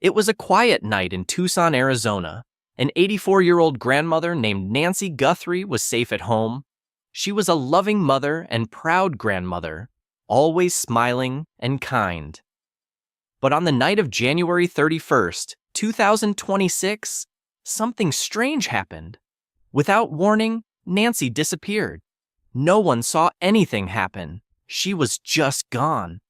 It was a quiet night in Tucson, Arizona. An 84-year-old grandmother named Nancy Guthrie was safe at home. She was a loving mother and proud grandmother, always smiling and kind. But on the night of January 31st, 2026, something strange happened. Without warning, Nancy disappeared. No one saw anything happen. She was just gone.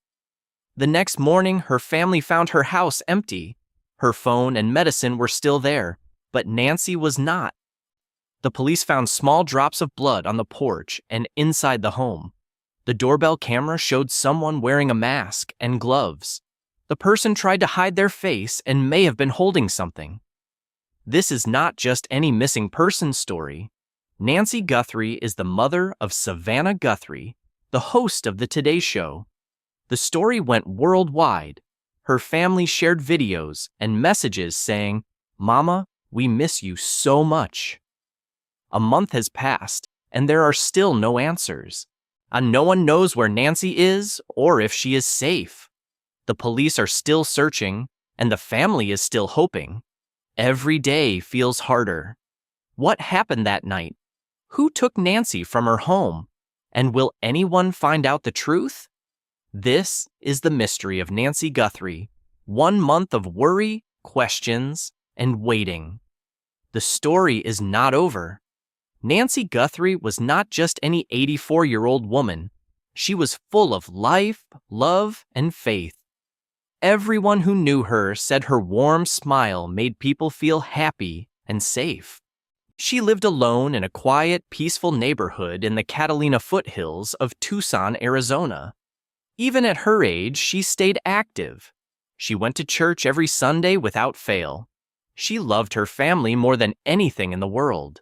The next morning, her family found her house empty. Her phone and medicine were still there, but Nancy was not. The police found small drops of blood on the porch and inside the home. The doorbell camera showed someone wearing a mask and gloves. The person tried to hide their face and may have been holding something. This is not just any missing person story. Nancy Guthrie is the mother of Savannah Guthrie, the host of the Today Show. The story went worldwide. Her family shared videos and messages saying, "Mama, we miss you so much." A month has passed, and there are still no answers. And no one knows where Nancy is or if she is safe. The police are still searching, and the family is still hoping. Every day feels harder. What happened that night? Who took Nancy from her home? And will anyone find out the truth? This is the mystery of Nancy Guthrie. 1 month of worry, questions, and waiting. The story is not over. Nancy Guthrie was not just any 84-year-old woman. She was full of life, love, and faith. Everyone who knew her said her warm smile made people feel happy and safe. She lived alone in a quiet, peaceful neighborhood in the Catalina foothills of Tucson, Arizona. Even at her age, she stayed active. She went to church every Sunday without fail. She loved her family more than anything in the world.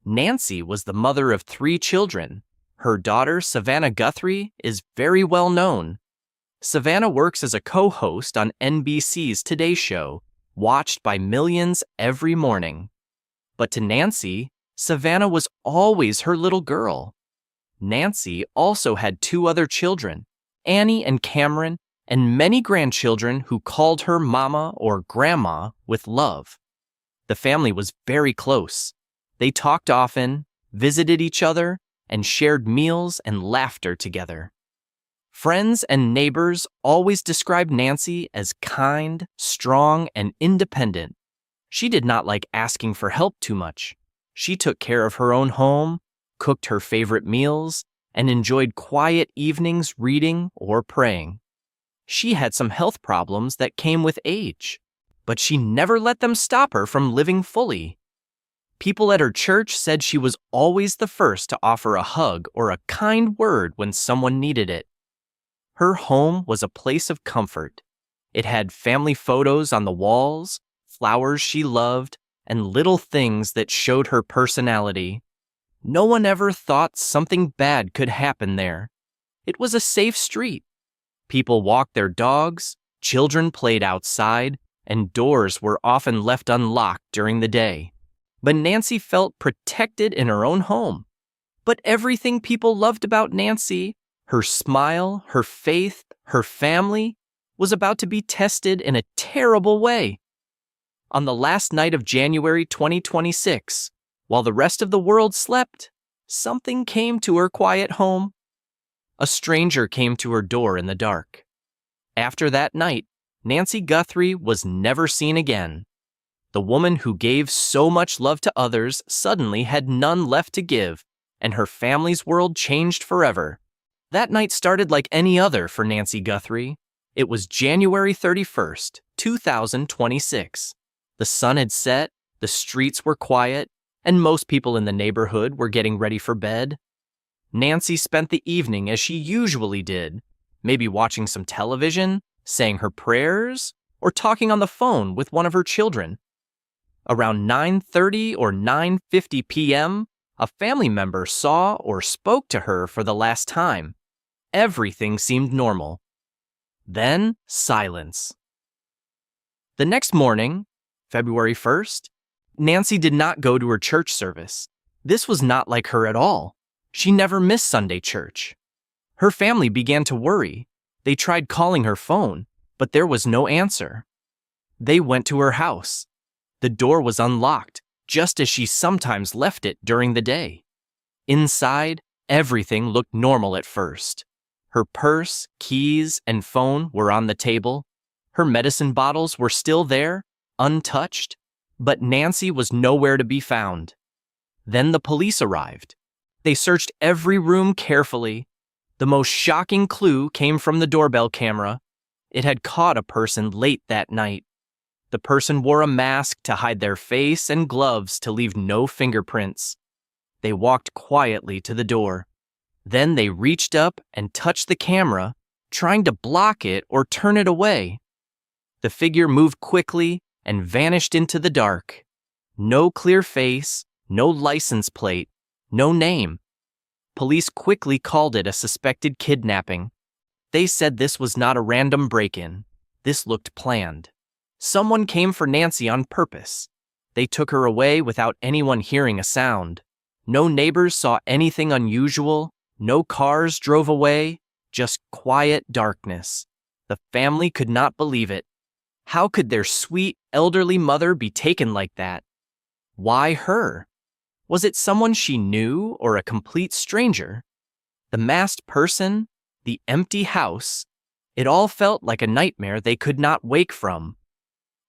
Nancy was the mother of 3 children. Her daughter, Savannah Guthrie, is very well known. Savannah works as a co-host on NBC's Today Show, watched by millions every morning. But to Nancy, Savannah was always her little girl. Nancy also had 2 other children, Annie and Cameron, and many grandchildren who called her Mama or Grandma with love. The family was very close. They talked often, visited each other, and shared meals and laughter together. Friends and neighbors always described Nancy as kind, strong, and independent. She did not like asking for help too much. She took care of her own home, cooked her favorite meals, and enjoyed quiet evenings reading or praying. She had some health problems that came with age, but she never let them stop her from living fully. People at her church said she was always the first to offer a hug or a kind word when someone needed it. Her home was a place of comfort. It had family photos on the walls, flowers she loved, and little things that showed her personality. No one ever thought something bad could happen there. It was a safe street. People walked their dogs, children played outside, and doors were often left unlocked during the day. But Nancy felt protected in her own home. But everything people loved about Nancy, her smile, her faith, her family, was about to be tested in a terrible way. On the last night of January 2026, while the rest of the world slept, something came to her quiet home. A stranger came to her door in the dark. After that night, Nancy Guthrie was never seen again. The woman who gave so much love to others suddenly had none left to give, and her family's world changed forever. That night started like any other for Nancy Guthrie. It was January 31st, 2026. The sun had set, the streets were quiet, and most people in the neighborhood were getting ready for bed. Nancy spent the evening as she usually did, maybe watching some television, saying her prayers, or talking on the phone with one of her children. Around 9:30 or 9:50 p.m., a family member saw or spoke to her for the last time. Everything seemed normal. Then, silence. The next morning, February 1st, Nancy did not go to her church service. This was not like her at all. She never missed Sunday church. Her family began to worry. They tried calling her phone, but there was no answer. They went to her house. The door was unlocked, just as she sometimes left it during the day. Inside, everything looked normal at first. Her purse, keys, and phone were on the table. Her medicine bottles were still there, untouched, but Nancy was nowhere to be found. Then the police arrived. They searched every room carefully. The most shocking clue came from the doorbell camera. It had caught a person late that night. The person wore a mask to hide their face and gloves to leave no fingerprints. They walked quietly to the door. Then they reached up and touched the camera, trying to block it or turn it away. The figure moved quickly and vanished into the dark. No clear face, no license plate, no name. Police quickly called it a suspected kidnapping. They said this was not a random break-in. This looked planned. Someone came for Nancy on purpose. They took her away without anyone hearing a sound. No neighbors saw anything unusual. No cars drove away. Just quiet darkness. The family could not believe it. How could their sweet, elderly mother be taken like that? Why her? Was it someone she knew or a complete stranger? The masked person? The empty house? It all felt like a nightmare they could not wake from.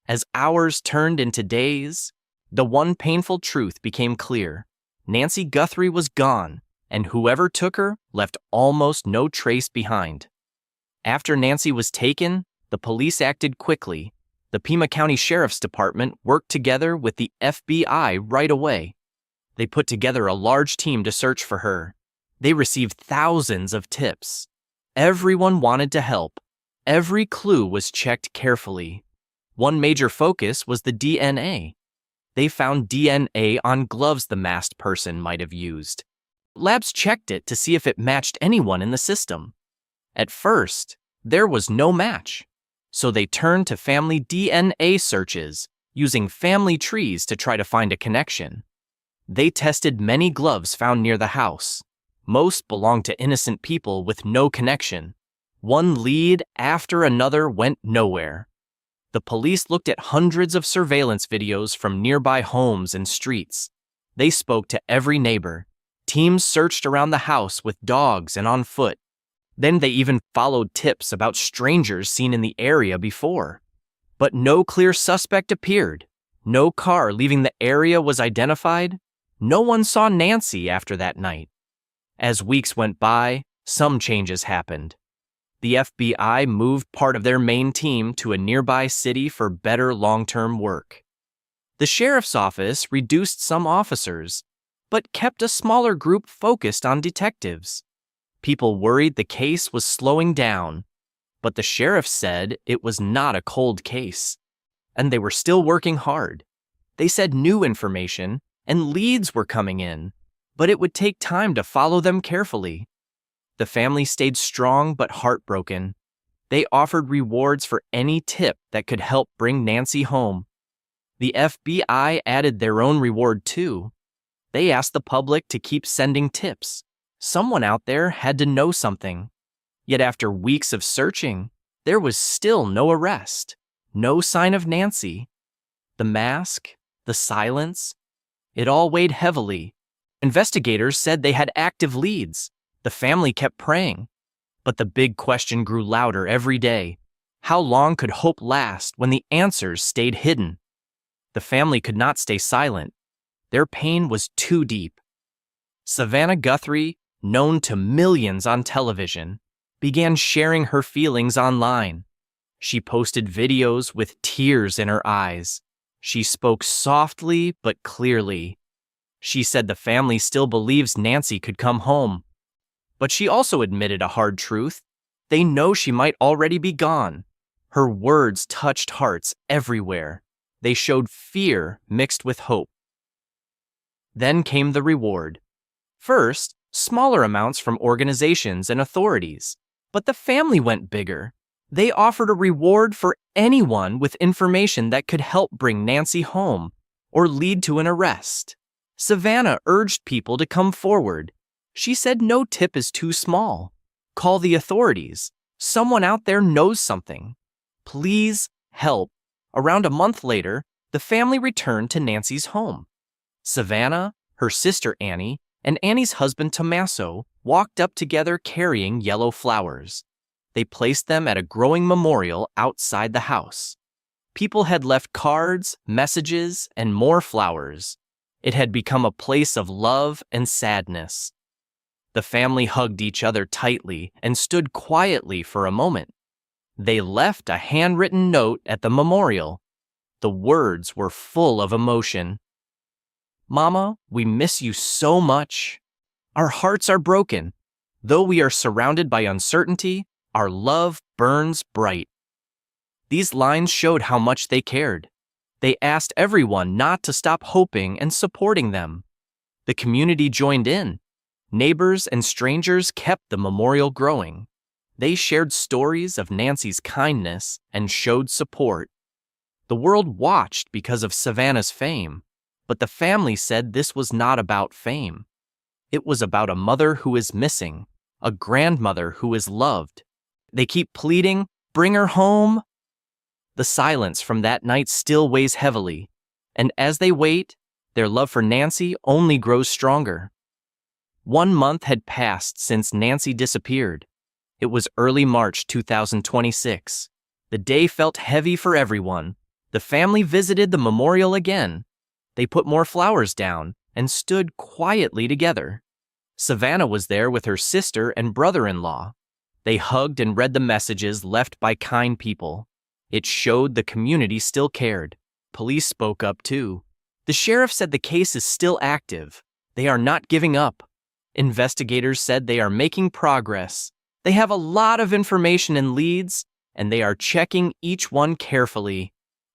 As hours turned into days, the one painful truth became clear. Nancy Guthrie was gone, and whoever took her left almost no trace behind. After Nancy was taken, the police acted quickly. The Pima County Sheriff's Department worked together with the FBI right away. They put together a large team to search for her. They received thousands of tips. Everyone wanted to help. Every clue was checked carefully. One major focus was the DNA. They found DNA on gloves the masked person might have used. Labs checked it to see if it matched anyone in the system. At first, there was no match. So they turned to family DNA searches, using family trees to try to find a connection. They tested many gloves found near the house. Most belonged to innocent people with no connection. One lead after another went nowhere. The police looked at hundreds of surveillance videos from nearby homes and streets. They spoke to every neighbor. Teams searched around the house with dogs and on foot. Then they even followed tips about strangers seen in the area before. But no clear suspect appeared. No car leaving the area was identified. No one saw Nancy after that night. As weeks went by, some changes happened. The FBI moved part of their main team to a nearby city for better long-term work. The sheriff's office reduced some officers, but kept a smaller group focused on detectives. People worried the case was slowing down, but the sheriff said it was not a cold case, and they were still working hard. They said new information and leads were coming in, but it would take time to follow them carefully. The family stayed strong but heartbroken. They offered rewards for any tip that could help bring Nancy home. The FBI added their own reward too. They asked the public to keep sending tips. Someone out there had to know something. Yet after weeks of searching, there was still no arrest. No sign of Nancy. The mask, the silence, it all weighed heavily. Investigators said they had active leads. The family kept praying. But the big question grew louder every day. How long could hope last when the answers stayed hidden? The family could not stay silent. Their pain was too deep. Savannah Guthrie, known to millions on television, began sharing her feelings online. She posted videos with tears in her eyes. She spoke softly but clearly. She said the family still believes Nancy could come home. But she also admitted a hard truth. They know she might already be gone. Her words touched hearts everywhere. They showed fear mixed with hope. Then came the reward. First, smaller amounts from organizations and authorities. But the family went bigger. They offered a reward for anyone with information that could help bring Nancy home or lead to an arrest. Savannah urged people to come forward. She said no tip is too small. Call the authorities. Someone out there knows something. Please help. Around a month later, the family returned to Nancy's home. Savannah, her sister Annie, and Annie's husband Tommaso walked up together carrying yellow flowers. They placed them at a growing memorial outside the house. People had left cards, messages, and more flowers. It had become a place of love and sadness. The family hugged each other tightly and stood quietly for a moment. They left a handwritten note at the memorial. The words were full of emotion. "Mama, we miss you so much. Our hearts are broken. Though we are surrounded by uncertainty, our love burns bright." These lines showed how much they cared. They asked everyone not to stop hoping and supporting them. The community joined in. Neighbors and strangers kept the memorial growing. They shared stories of Nancy's kindness and showed support. The world watched because of Savannah's fame, but the family said this was not about fame. It was about a mother who is missing, a grandmother who is loved. They keep pleading, "Bring her home." The silence from that night still weighs heavily, and as they wait, their love for Nancy only grows stronger. 1 month had passed since Nancy disappeared. It was early March 2026. The day felt heavy for everyone. The family visited the memorial again. They put more flowers down and stood quietly together. Savannah was there with her sister and brother-in-law. They hugged and read the messages left by kind people. It showed the community still cared. Police spoke up too. The sheriff said the case is still active. They are not giving up. Investigators said they are making progress. They have a lot of information and leads, and they are checking each one carefully.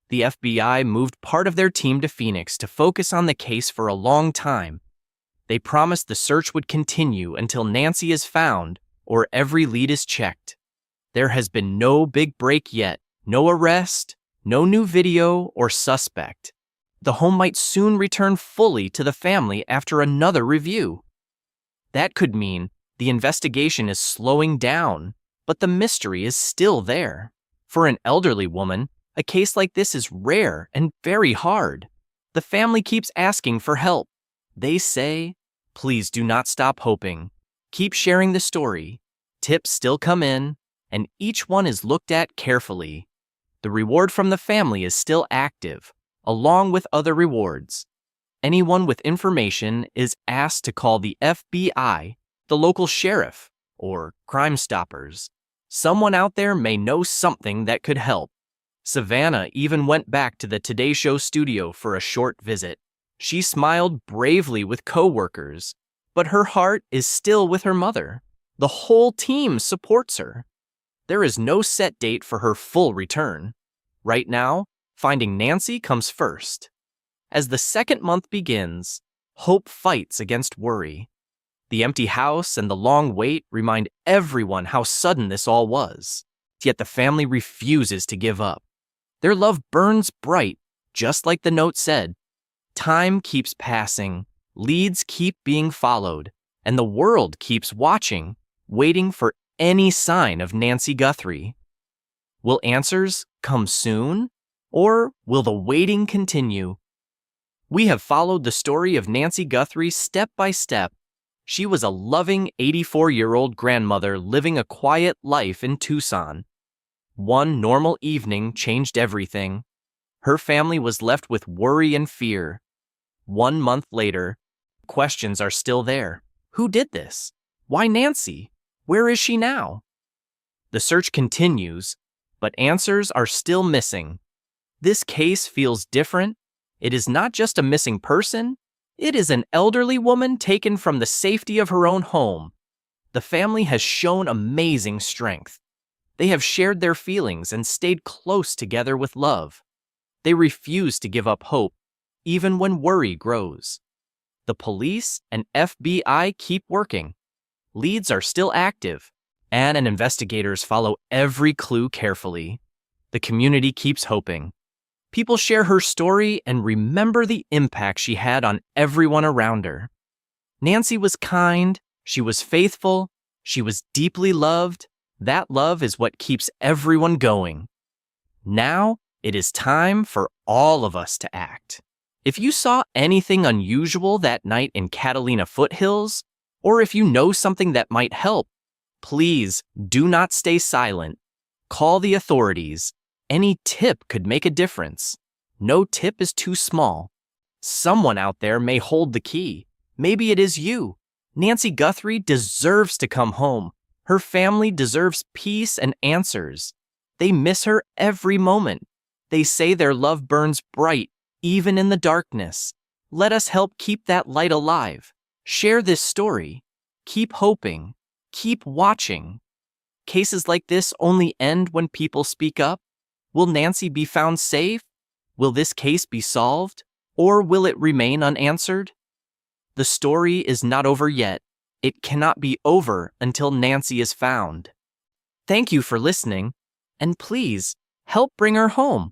The FBI moved part of their team to Phoenix to focus on the case for a long time. They promised the search would continue until Nancy is found or every lead is checked. There has been no big break yet, no arrest, no new video or suspect. The home might soon return fully to the family after another review. That could mean the investigation is slowing down, but the mystery is still there. For an elderly woman, a case like this is rare and very hard. The family keeps asking for help. They say, "Please do not stop hoping. Keep sharing the story." Tips still come in, and each one is looked at carefully. The reward from the family is still active, along with other rewards. Anyone with information is asked to call the FBI, the local sheriff, or Crime Stoppers. Someone out there may know something that could help. Savannah even went back to the Today Show studio for a short visit. She smiled bravely with coworkers, but her heart is still with her mother. The whole team supports her. There is no set date for her full return. Right now, finding Nancy comes first. As the second month begins, hope fights against worry. The empty house and the long wait remind everyone how sudden this all was. Yet the family refuses to give up. Their love burns bright, just like the note said. Time keeps passing, leads keep being followed, and the world keeps watching, waiting for any sign of Nancy Guthrie. Will answers come soon, or will the waiting continue? We have followed the story of Nancy Guthrie step by step. She was a loving 84-year-old grandmother living a quiet life in Tucson. One normal evening changed everything. Her family was left with worry and fear. 1 month later, questions are still there. Who did this? Why Nancy? Where is she now? The search continues, but answers are still missing. This case feels different. It is not just a missing person. It is an elderly woman taken from the safety of her own home. The family has shown amazing strength. They have shared their feelings and stayed close together with love. They refuse to give up hope, even when worry grows. The police and FBI keep working. Leads are still active, and investigators follow every clue carefully. The community keeps hoping. People share her story and remember the impact she had on everyone around her. Nancy was kind, she was faithful, she was deeply loved. That love is what keeps everyone going. Now, It is time for all of us to act. If you saw anything unusual that night in Catalina foothills, or if you know something that might help, please do not stay silent. Call the authorities. Any tip could make a difference. No tip is too small. Someone out there may hold the key. Maybe it is you. Nancy Guthrie deserves to come home. Her family deserves peace and answers. They miss her every moment. They say their love burns bright, even in the darkness. Let us help keep that light alive. Share this story. Keep hoping. Keep watching. Cases like this only end when people speak up. Will Nancy be found safe? Will this case be solved? Or will it remain unanswered? The story is not over yet. It cannot be over until Nancy is found. Thank you for listening, and please help bring her home.